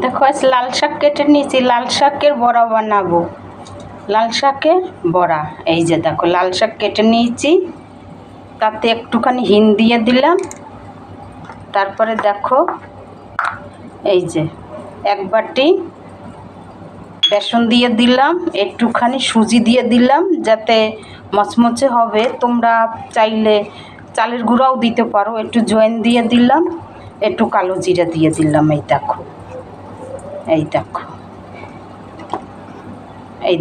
দেখো আজ লাল শাক কেটে নিয়েছি, লাল শাকের বড়া বানাবো। লাল শাকের বড়া, এই যে দেখো লাল শাক কেটে নিয়েছি, তাতে একটুখানি হিং দিয়ে দিলাম। তারপরে দেখো এই যে এক বাটি বেসন দিয়ে দিলাম, একটুখানি সুজি দিয়ে দিলাম যাতে মচমচে হবে। তোমরা চাইলে চালের গুঁড়াও দিতে পারো। একটু জয়েন দিয়ে দিলাম, একটু কালো জিরা দিয়ে দিলাম। এই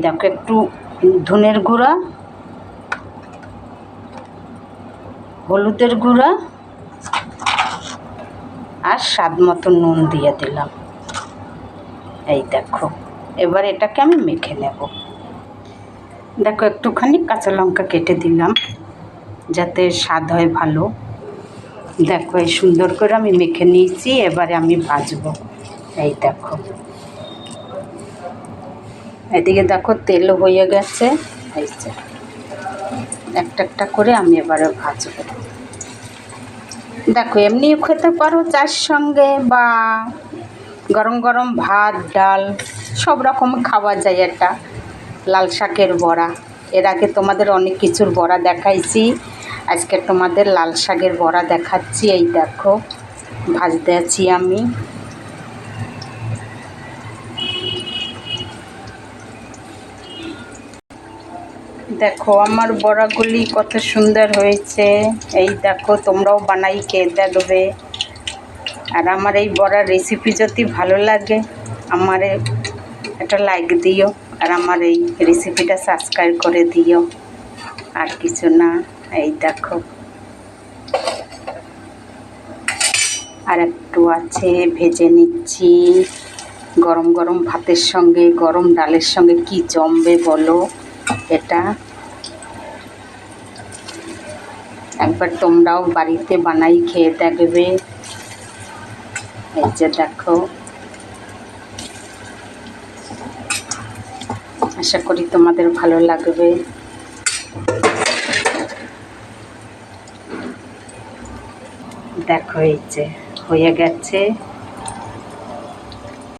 দেখো একটু ধনের গুঁড়া, হলুদের গুঁড়া আর স্বাদ মতো নুন দিয়ে দিলাম। এই দেখো এবার এটাকে আমি মেখে নেব। দেখো একটুখানি কাঁচা লঙ্কা কেটে দিলাম যাতে স্বাদ হয় ভালো। দেখো এই সুন্দর করে আমি মেখে নিয়েছি, এবারে আমি ভাজবো। এই দেখো এদিকে দেখো তেলও হয়ে গেছে। এই যে একটা একটা করে আমি এবারে ভাজবো। দেখো এমনিও খেতে পারো চার সঙ্গে, বা গরম গরম ভাত ডাল সব রকম খাওয়া যায় এটা লাল শাকের বড়া। এর আগে তোমাদের অনেক কিছুর বড়া দেখাইছি, আজকে তোমাদের লাল শাকের বড়া দেখাচ্ছি। এই দেখো ভাজতে আছি আমি। দেখো আমার বড়াগুলি কত সুন্দর হয়েছে। এই দেখো তোমরাও বানাই খেয়ে দেখবে। আর আমার এই বড়ার রেসিপি যদি ভালো লাগে আমার একটা লাইক দিও, আর আমার এই রেসিপিটা সাবস্ক্রাইব করে দিও। আর কিছু না। এই দেখো আর একটু আছে, ভেজে নিচ্ছি। গরম গরম ভাতের সঙ্গে গরম ডালের সঙ্গে কি জমবে বলো এটা। একবার তোমরাও বাড়িতে বানাই খেয়ে দেখবে। এই যে দেখো, আশা করি তোমাদের ভালো লাগবে। দেখো এই যে হয়ে গেছে।